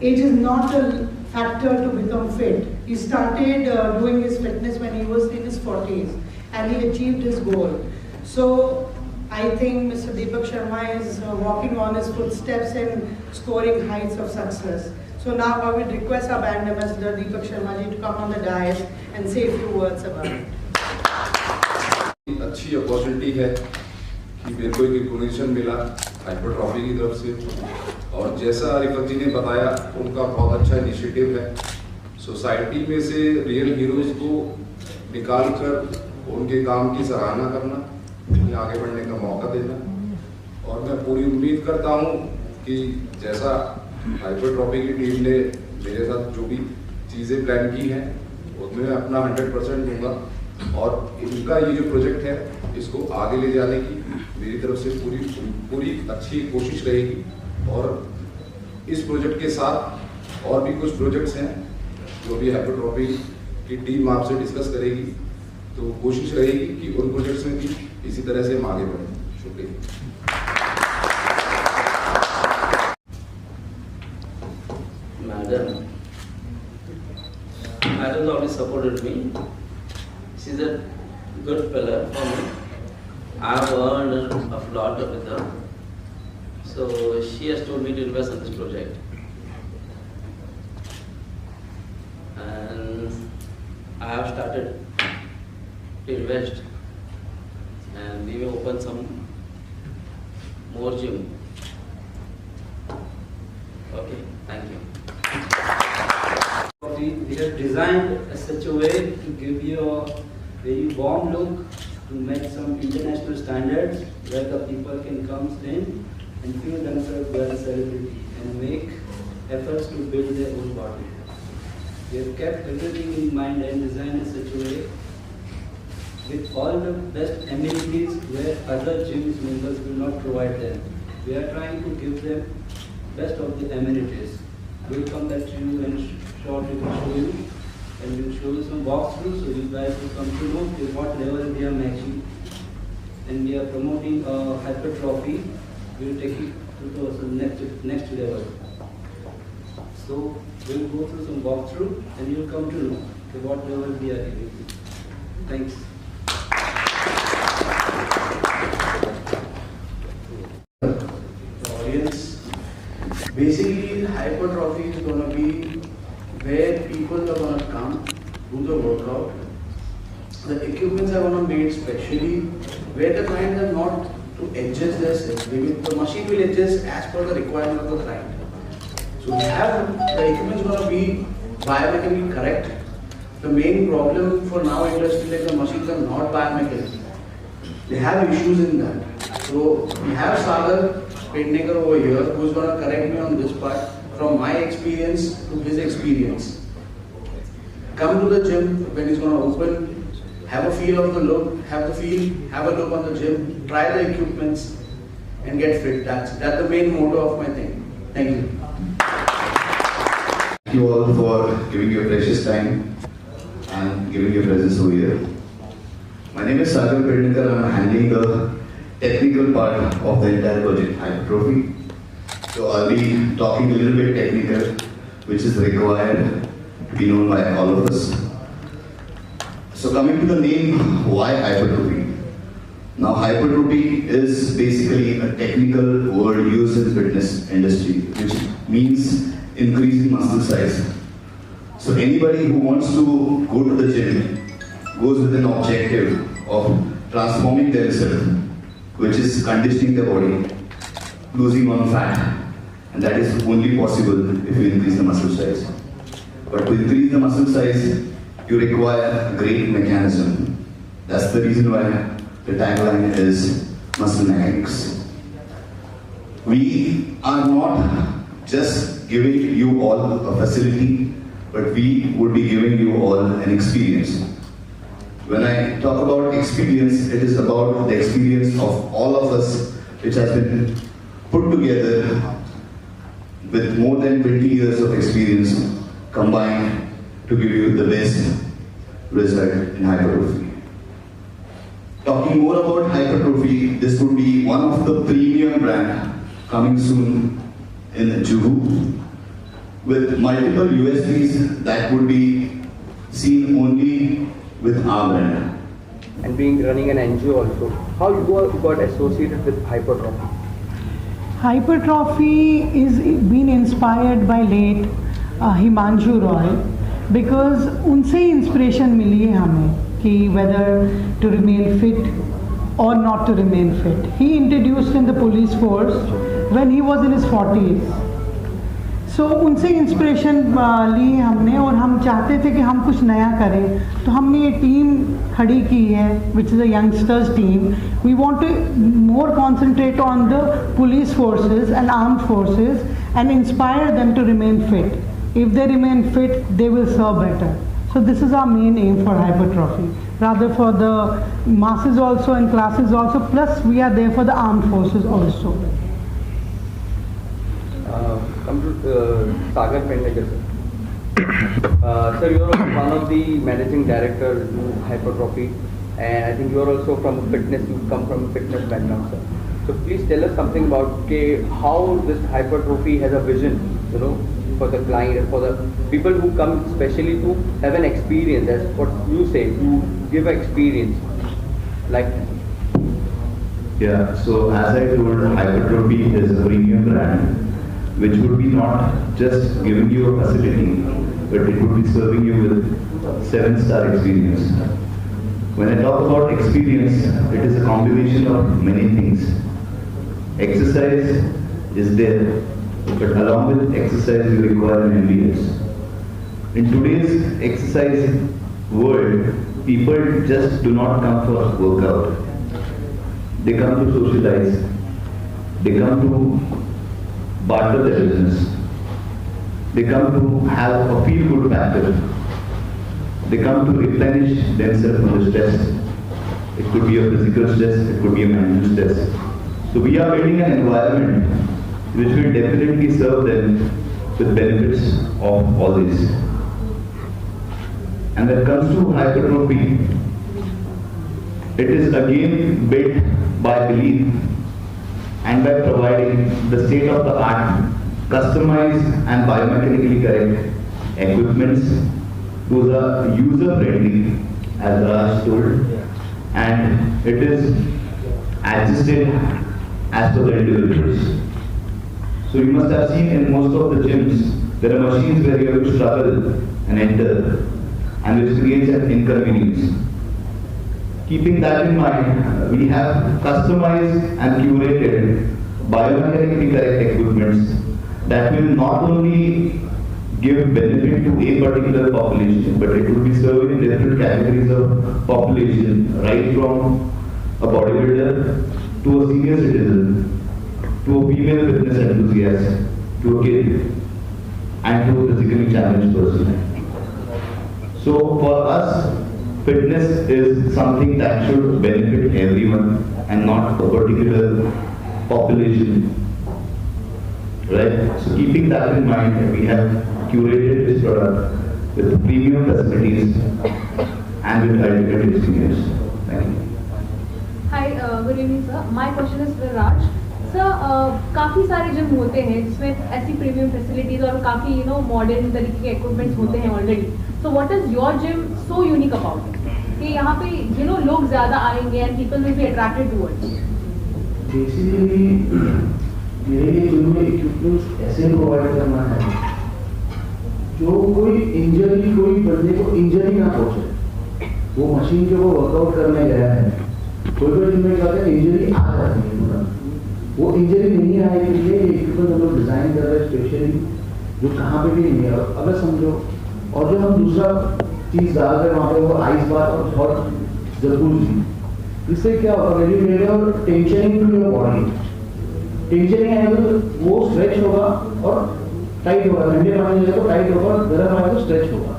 Age is not a factor to become fit. He started doing his fitness when he was in his 40s and he achieved his goal. So I think Mr. Deepak Sharma is walking on his footsteps and scoring heights of success. So now I would request our band ambassador Deepak Sharma ji to come on the dais and say a few words about it. अच्छी opportunity है कि मेरे को एक recognition मिला hypertrophy की तरफ से, और जैसा रिफत जी ने बताया उनका बहुत अच्छा इनिशिएटिव है सोसाइटी में से रियल हीरोज को निकाल कर उनके काम की सराहना करना, उन्हें आगे बढ़ने का मौका देना। और मैं पूरी उम्मीद करता हूँ कि जैसा हाइपरट्रॉफी की टीम ने मेरे साथ जो भी चीज़ें प्लान की हैं उसमें मैं अपना 100% दूंगा, और इनका ये जो प्रोजेक्ट है इसको आगे ले जाने की मेरी तरफ से पूरी अच्छी कोशिश रहेगी। और इस प्रोजेक्ट के साथ और भी कुछ प्रोजेक्ट्स हैं जो भी हाइपरट्रॉफी की टीम आपसे डिस्कस करेगी, तो कोशिश रहेगी कि उन प्रोजेक्ट्स में भी इसी तरह से हम आगे बढ़ें। शुक्रिया। Madam always supported me. She's a good pillar for me. I have earned a lot with her. So she has told me to invest in this project. And I have started to invest. And we will open some more gym. Okay, thank you. We have designed such a way to give you a very warm look, to make some international standards where the people can come in and feel themselves they are a celebrity and make efforts to build their own body. We have kept everything in mind and designed in such a way with all the best amenities where other gyms members will not provide them. We are trying to give them best of the amenities. We will come back to you and shortly will show you, and we will show you some walkthroughs so you guys will come to know what level we are matching. And we are promoting hypertrophy. We will take it to the next level. So we will go through some walkthrough and you will come to know what level we are giving. Thanks. Basically, hypertrophy is going to be where people are going to come, do the workout. The equipments are going to be made specially where the clients are not to adjust themselves. The machine will adjust as per the requirement of the client. So we have the equipment is going to be biomechanically correct. The main problem for now industry like the machines are not biomechanical. They have issues in that. So we have Sagar Pednekar over here who is going to correct me on this part from my experience to his experience. Come to the gym when it's going to open, have a feel of the look, have a look on the gym, try the equipments and get fit. That's the main motto of my thing. Thank you. Thank you all for giving your precious time and giving your presence over here. My name is Sagar Pednekar. I'm handling the technical part of the entire project, hypertrophy. So I'll be talking a little bit technical, which is required to be known by all of us. So coming to the name, why hypertrophy? Now hypertrophy is basically a technical word used in fitness industry, which means increasing muscle size. So anybody who wants to go to the gym goes with an objective of transforming themselves, which is conditioning their body, losing on fat. And that is only possible if you increase the muscle size. But to increase the muscle size, you require a great mechanism. That's the reason why the tagline is muscle mechanics. We are not just giving you all a facility, but we would be giving you all an experience. When I talk about experience, it is about the experience of all of us, which has been put together with more than 20 years of experience combined to give you the best result in hypertrophy. Talking more about hypertrophy, this would be one of the premium brand coming soon in Juhu with multiple USPs that would be seen only with our brand. And running an NGO also, how you got associated with hypertrophy? Hypertrophy is been inspired by late Himanshu Roy because उनसे ही inspiration मिली है हमें कि whether to remain fit or not to remain fit. He introduced in the police force when he was in his 40s. So उनसे inspiration ली हमने और हम चाहते थे कि हम कुछ नया करें, तो हमने ये टीम खड़ी की है which is a youngsters team. We want to more concentrate on the police forces and armed forces and inspire them to remain fit. If they remain fit, they will serve better. So this is our main aim for hypertrophy, rather for the masses also and classes also, plus we are there for the armed forces also. Come to Sagar Pednekar, sir. Sir, you are one of the managing directors in hypertrophy, and I think you are also from fitness. You come from a fitness background, sir. So please tell us something about how this hypertrophy has a vision, for the client and for the people who come especially to have an experience. That's what you say, to give experience, like. Yeah. So as I told, hypertrophy is a premium brand, which would be not just giving you a facility, but it would be serving you with 7-star experience. When I talk about experience, it is a combination of many things. Exercise is there, but along with exercise you require an ambience. In today's exercise world, people just do not come for workout. They come to socialize. They come to barter their business. They come to have a feel-good factor. They come to replenish themselves from the stress. It could be a physical stress, it could be a mental stress. So we are building an environment which will definitely serve them with benefits of all this. And when it comes to hypertrophy, it is again built by belief and by providing the state-of-the-art, customized and biomechanically correct equipments. Those are user-friendly, as Raj told, and it is adjusted as per the individuals. So you must have seen in most of the gyms, there are machines where you have to struggle and enter, and which creates an inconvenience. Keeping that in mind, we have customized and curated biomechanically correct equipments that will not only give benefit to a particular population, but it will be serving different categories of population, right from a bodybuilder to a senior citizen, to a female fitness enthusiast, to a kid, and to a physically challenged person. So for us, fitness is something that should benefit everyone and not a particular population. Right? So keeping that in mind, we have curated this product with premium facilities and with ultimate experience. Hi, good evening sir. My question is for Raj. Sir, काफ़ी सारे gym होते हैं जिसमें ऐसी premium facilities और काफ़ी modern तरीके के इक्विपमेंट्स होते हैं already. So what is your gym so unique about कि यहाँ पे लोग ज़्यादा आएंगे and people will be attracted towards? Basically मेरे लिए जिम में इक्विपमेंट्स ऐसे प्रोवाइड करना है जो कोई बंदे को इंजरी ना पहुंचे. वो मशीन के वो वर्कआउट करने गया है, कोई जिम में क्या होता है इंजरी आ जाती है. वो इंजरी नहीं आएगी इसलिए इक्विपमेंट हम लोग डिजाइन कर रहे हैं स्पेशली जो कहाँ पे भी नहीं है. अगर समझो और जो हम दूसरा चीज डाल रहे हैं वहाँ पे वो आइस बात और हॉट जकूज़ी, इससे क्या होगा मेरी मेरे और tensioning to your body. Tensioning आएगा तो वो स्ट्रेच होगा और टाइट होगा. ठंडे पानी तो टाइट होगा, गर्म आएगा तो स्ट्रेच होगा.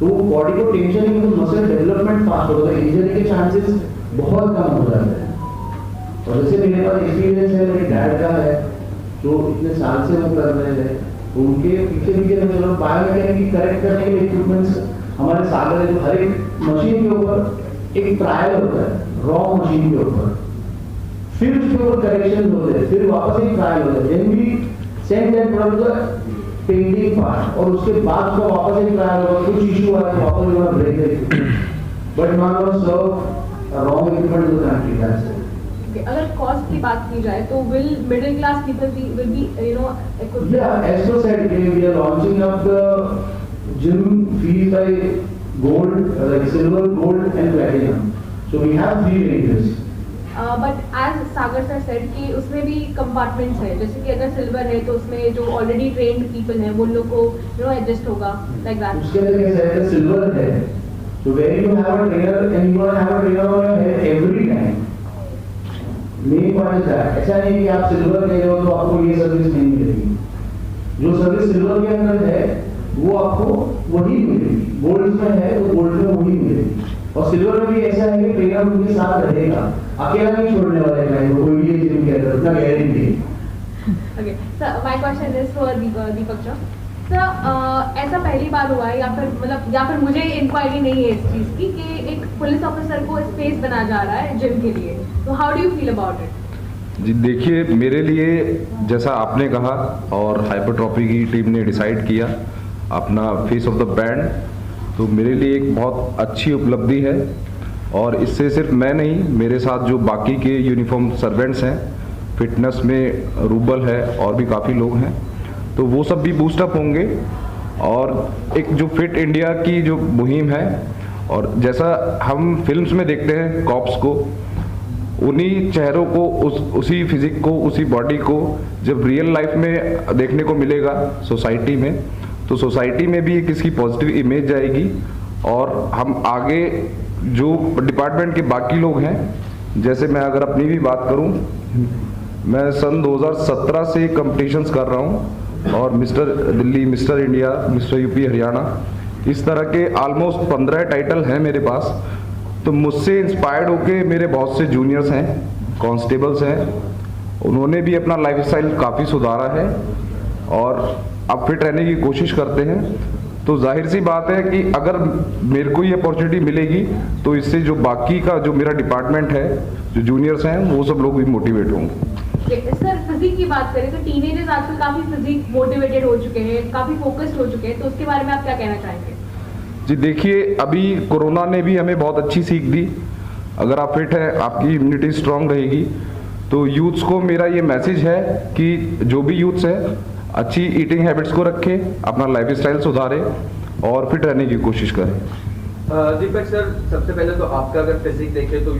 तो बॉडी को टेंशनिंग तो मसल डेवलपमेंट फास्ट होगा, इंजरी के चांसेस बहुत कम हो जाते हैं. और जैसे मेरे पास एक्सपीरियंस है, मेरे डैड का है जो इतने साल से वो कर रहे हैं, तो उनके पीछे में चलो बायोमैकेनिक करेक्ट करने के लिए इक्विपमेंट्स हमारे सागर है. जो हर एक मशीन के ऊपर एक ट्रायल होता है रॉ मशीन के ऊपर, फिर उसके ऊपर करेक्शन होते हैं, फिर वापस एक ट्रायल होता है, देन भी send that product painting part और उसके बाद उसका वापस एक ट्रायल होगा. कुछ इशू आया तो वापस वो ब्रेक है. बट मान लो serve wrong equipment to the country. That's it. अगर कॉस्ट की बात की जाए तो will middle class people will be equipped? Yeah, as you said, we are launching up the gym fees by gold, like silver, gold and platinum. So we have 3 ranges. But as Sagar sir said कि उसमें भी compartments है, जैसे कि अगर silver है तो उसमें जो already trained people हैं वो लोग को adjust होगा like that. उसके अंदर कैसा है, सिल्वर है, so where you have a trainer and you will have a trainer on your head every time. Main point है ऐसा नहीं कि आप सिल्वर ले रहे हो तो आपको ये सर्विस नहीं मिलेगी. जो सर्विस सिल्वर के अंदर है वो आपको वही मिलेगी, गोल्ड में है तो गोल्ड में वही मिलेगी. और सिल्वर में भी ऐसा है कि ट्रेनर उनके साथ रहेगा, अकेला नहीं छोड़ने वाला है क्लाइंट को, कोई भी जिम के अंदर उतना guarantee. Okay, so my question is for Deepak sir. Sir ऐसा पहली बार हुआ है या फिर मुझे इंक्वायरी नहीं है इस चीज़ की कि एक पुलिस ऑफिसर को स्पेस बना जा रहा है जिम के लिए, तो how do you feel about it? जी देखिए, मेरे लिए जैसा आपने कहा और हाइपरट्रॉफी की टीम ने डिसाइड किया अपना फेस ऑफ द ब्रांड, तो मेरे लिए एक बहुत अच्छी उपलब्धि है. और इससे सिर्फ मैं नहीं, मेरे साथ जो बाकी के यूनिफॉर्म सर्वेंट्स हैं, फिटनेस में रूबल है और भी काफ़ी लोग हैं, तो वो सब भी बूस्टअप होंगे. और एक जो फिट इंडिया की जो मुहिम है, और जैसा हम फिल्म्स में देखते हैं कॉप्स को, उन्हीं चेहरों को उसी फिजिक को, उसी बॉडी को जब रियल लाइफ में देखने को मिलेगा सोसाइटी में, तो सोसाइटी में भी एक इसकी पॉजिटिव इमेज जाएगी. और हम आगे जो डिपार्टमेंट के बाकी लोग हैं, जैसे मैं अगर अपनी भी बात करूं, मैं सन 2017 से कंपटीशंस कर रहा हूं और mister Delhi, mister India, mister UP Haryana, इस तरह के ऑलमोस्ट 15 टाइटल हैं मेरे पास. तो मुझसे इंस्पायर्ड होके मेरे बहुत से जूनियर्स हैं, कांस्टेबल्स हैं, उन्होंने भी अपना लाइफस्टाइल काफ़ी सुधारा है और अब फिट रहने की कोशिश करते हैं. तो जाहिर सी बात है कि अगर मेरे को ये अपॉर्चुनिटी मिलेगी तो इससे जो बाकी का जो मेरा डिपार्टमेंट है, जो जूनियर्स हैं, वो सब लोग भी मोटिवेट होंगे. सर फिजिक की बात करें तो टीनेजर्स आजकल काफ़ी फिजिक मोटिवेटेड हो चुके हैं, काफ़ी फोकस्ड हो चुके हैं, तो उसके बारे में आप क्या कहना चाहेंगे? जी देखिए, अभी कोरोना ने भी हमें बहुत अच्छी सीख दी. अगर आप फिट हैं, आपकी इम्यूनिटी स्ट्रांग रहेगी. तो यूथ्स को मेरा ये मैसेज है कि जो भी यूथ्स है, अच्छी ईटिंग हैबिट्स को रखें, अपना लाइफस्टाइल सुधारें और फिट रहने की कोशिश करें. दीपक सर, सबसे पहले तो आपका अगर फिजिक देखें तो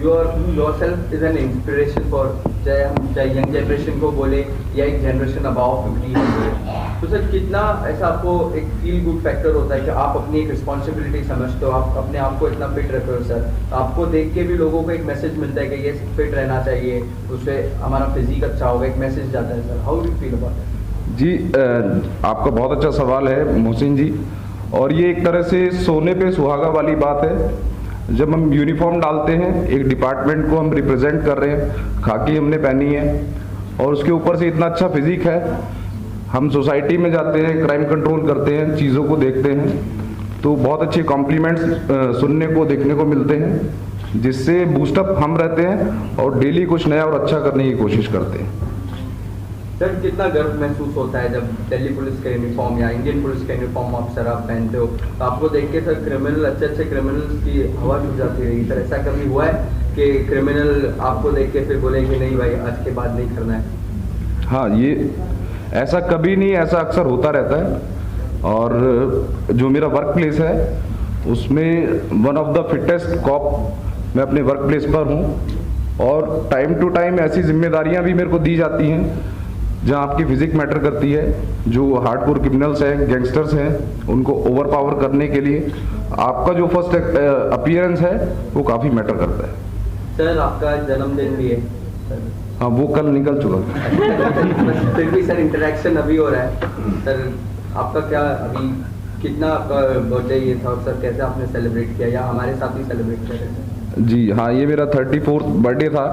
yourself is an inspiration for, चाहे यंग जनरेशन को बोले या एक जनरेशन अबाव 50. तो सर कितना ऐसा आपको एक फील गुड फैक्टर होता है कि आप अपनी एक रिस्पॉन्सिबिलिटी समझते हो, आप अपने आप को इतना फिट रखते हो सर, आपको देख के भी लोगों को एक मैसेज मिलता है कि ये फिट रहना चाहिए, उससे हमारा फिजिक अच्छा होगा, एक मैसेज जाता है sir, how do you feel about that? जी आपका बहुत अच्छा सवाल है मोहसिन जी, और ये एक तरह से सोने पे सुहागा वाली बात है. जब हम यूनिफॉर्म डालते हैं, एक डिपार्टमेंट को हम रिप्रेजेंट कर रहे हैं, खाकी हमने पहनी है और उसके ऊपर से इतना अच्छा फिजिक है, हम सोसाइटी में जाते हैं, क्राइम कंट्रोल करते हैं, चीज़ों को देखते हैं, तो बहुत अच्छे कॉम्प्लीमेंट्स सुनने को, देखने को मिलते हैं. जिससे बूस्टअप हम रहते हैं और डेली कुछ नया और अच्छा करने की कोशिश करते हैं। सर कितना गर्व महसूस होता है जब दिल्ली पुलिस का यूनिफॉर्म या इंडियन पुलिस का यूनिफॉर्म आप सर आप पहनते हो, तो आपको देख के सर क्रिमिनल अच्छे क्रिमिनल्स की हवा छूट जाती है सर, ऐसा कभी हुआ है कि क्रिमिनल आपको देख के फिर बोले कि नहीं भाई आज के बाद नहीं करना है? हाँ, ये ऐसा कभी नहीं, ऐसा अक्सर होता रहता है। और जो मेरा वर्क प्लेस है उसमें one of the fittest cop मैं अपने वर्क प्लेस पर हूँ, और टाइम टू टाइम ऐसी जिम्मेदारियां भी मेरे को दी जाती हैं जहां आपकी फिजिक मैटर करती है। जो हार्डकोर क्रिमिनल्स हैं, गैंगस्टर्स हैं, उनको ओवर पावर करने के लिए आपका जो फर्स्ट अपीयरेंस है वो काफ़ी मैटर करता है। सर आपका जन्मदिन भी है सर? हाँ, वो कल निकल चुका। फिर भी सर इंटरेक्शन अभी हो रहा है सर, आपका क्या अभी कितना आपका बर्थडे ये था और सर कैसे आपने सेलिब्रेट किया या हमारे साथ ही सेलिब्रेट किया सर? जी हाँ, ये मेरा 34th बर्थडे था,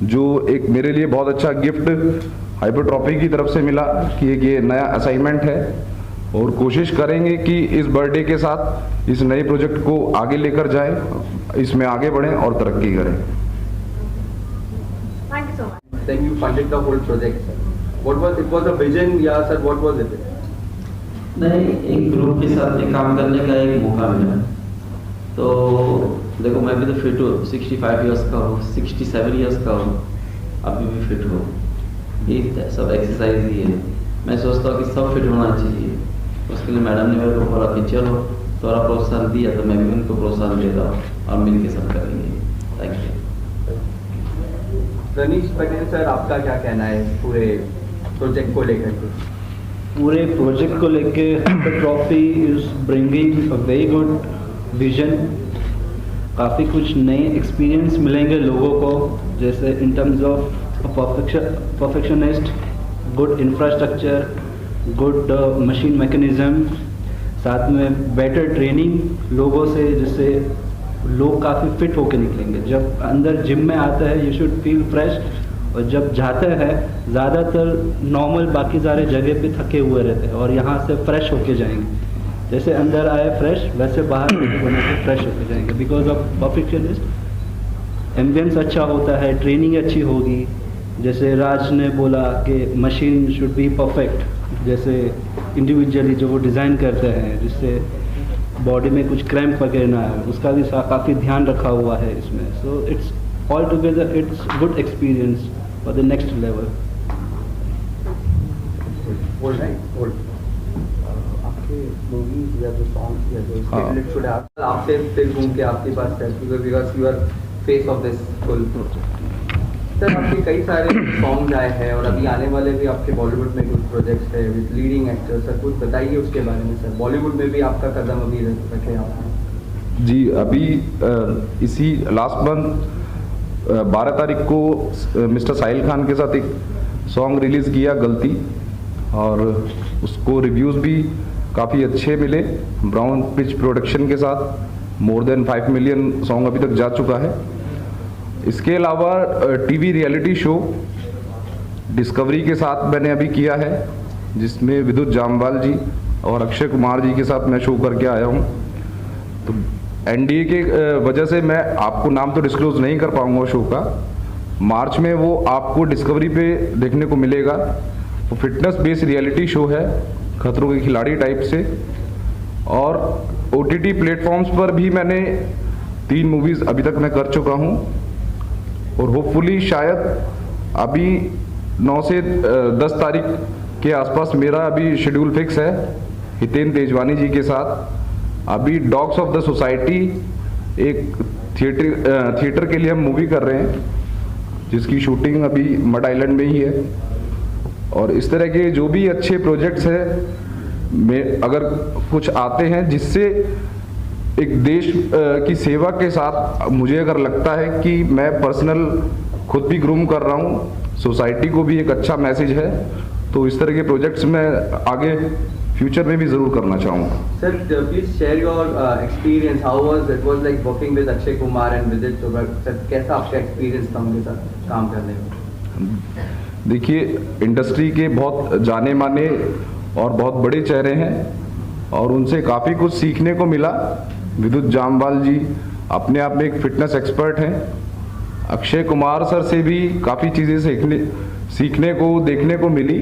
जो एक मेरे लिए बहुत अच्छा गिफ्ट हाइपरट्रॉफी की तरफ से मिला कि एक ये नया असाइनमेंट है, और कोशिश करेंगे कि इस बर्थडे के साथ इस नए प्रोजेक्ट को आगे लेकर जाएं, इसमें आगे बढ़ें और तरक्की करें। Thank you so much. Then you funded the whole project, sir. What was it? Was a vision, या sir? What was it? नहीं, एक ग्रुप के साथ में काम करने का एक मौका मिला। तो देखो मैं भी तो फिट हूँ, 65 इयर्स का हूँ, 67 इयर्स का हूँ, अभी भी फिट हूँ। ये सब एक्सरसाइज ही है। मैं सोचता हूँ कि सब फिट होना चाहिए। उसके लिए मैडम ने मेरे को बोला कि चलो थोड़ा प्रोत्साहन दिया, तो मैं भी उनको प्रोत्साहन दे रहा हूँ और मिल के सब करेंगे। Thank you. Ranish Patel sir, आपका क्या कहना है पूरे प्रोजेक्ट को लेकर के? पूरे प्रोजेक्ट को लेके trophy is bringing a very good vision. काफ़ी कुछ नए एक्सपीरियंस मिलेंगे लोगों को, जैसे in terms of perfectionist, good infrastructure, good machine mechanism, साथ में बेटर ट्रेनिंग लोगों से, जिससे लोग काफ़ी फिट होकर निकलेंगे। जब अंदर जिम में आता है यू शुड फील फ्रेश, और जब जाते हैं ज़्यादातर नॉर्मल बाकी सारे जगह पे थके हुए रहते हैं, और यहाँ से फ्रेश होके जाएंगे। जैसे अंदर आए फ्रेश, वैसे बाहर बने के फ्रेश होके जाएंगे। बिकॉज ऑफ परफेक्शनिस्ट एम्बियंस अच्छा होता है, ट्रेनिंग अच्छी होगी। जैसे राज ने बोला कि मशीन शुड बी परफेक्ट, जैसे इंडिविजुअली जो वो डिज़ाइन करते हैं जिससे बॉडी में कुछ क्रैम्प वगैरह ना आए, उसका भी काफ़ी ध्यान रखा हुआ है इसमें। So it's all together it's good experience for the next level. आपके मूवीज या जो सॉन्ग्स या जो स्टेटमेंट शुड आपसे फिर घूम के आपके पास because you are face of this full project. Sir आपके कई सारे सॉन्ग्स आए हैं और अभी आने वाले भी आपके बॉलीवुड में कुछ प्रोजेक्ट्स है विद लीडिंग एक्टर्स। सर कुछ बताइए उसके बारे में सर, बॉलीवुड में भी आपका कदम अभी रखे आपने? जी, अभी इसी लास्ट मंथ 12 तारीख को मिस्टर साहिल खान के साथ एक सॉन्ग रिलीज़ किया, गलती, और उसको रिव्यूज़ भी काफ़ी अच्छे मिले। ब्राउन पिच प्रोडक्शन के साथ मोर देन 5 मिलियन सॉन्ग अभी तक जा चुका है। इसके अलावा टीवी रियलिटी शो डिस्कवरी के साथ मैंने अभी किया है, जिसमें विद्युत जामवाल जी और अक्षय कुमार जी के साथ मैं शो करके आया हूँ। तो एनडीए के वजह से मैं आपको नाम तो डिस्क्लोज नहीं कर पाऊंगा शो का। मार्च में वो आपको डिस्कवरी पे देखने को मिलेगा। वो फिटनेस बेस्ड रियलिटी शो है, खतरों के खिलाड़ी टाइप से। और OTT प्लेटफॉर्म्स पर भी मैंने 3 मूवीज़ अभी तक मैं कर चुका हूँ, और होपफुली शायद अभी 9 से 10 तारीख के आसपास मेरा अभी शेड्यूल फिक्स है हितेन तेजवानी जी के साथ। अभी डॉग्स ऑफ द सोसाइटी एक थिएटर के लिए हम मूवी कर रहे हैं, जिसकी शूटिंग अभी मड आइलैंड में ही है। और इस तरह के जो भी अच्छे प्रोजेक्ट्स हैं में अगर कुछ आते हैं जिससे एक देश की सेवा के साथ मुझे अगर लगता है कि मैं पर्सनल खुद भी ग्रूम कर रहा हूँ, सोसाइटी को भी एक अच्छा मैसेज है, तो इस तरह के प्रोजेक्ट्स मैं आगे फ्यूचर में भी ज़रूर करना चाहूँगा। Sir please share your experience, how was it was like working with Akshay Kumar and विदित तो सर, कैसा आपका एक्सपीरियंस था उनके साथ काम करने में? देखिए, इंडस्ट्री के बहुत जाने माने और बहुत बड़े चेहरे हैं, और उनसे काफ़ी कुछ सीखने को मिला। विद्युत जामवाल जी अपने आप में एक फिटनेस एक्सपर्ट हैं। अक्षय कुमार सर से भी काफ़ी चीज़ें सीखने को देखने को मिली।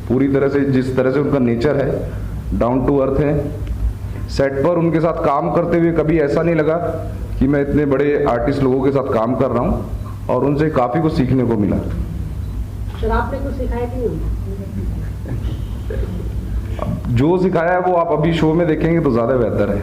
पूरी तरह से जिस तरह से उनका नेचर है, डाउन टू अर्थ है। सेट पर उनके साथ काम करते हुए कभी ऐसा नहीं लगा कि मैं इतने बड़े आर्टिस्ट लोगों के साथ काम कर रहा हूँ, और उनसे काफ़ी कुछ सीखने को मिला। सर आपने कुछ सिखाया कि नहीं? जो सिखाया है वो आप अभी शो में देखेंगे तो ज़्यादा बेहतर है।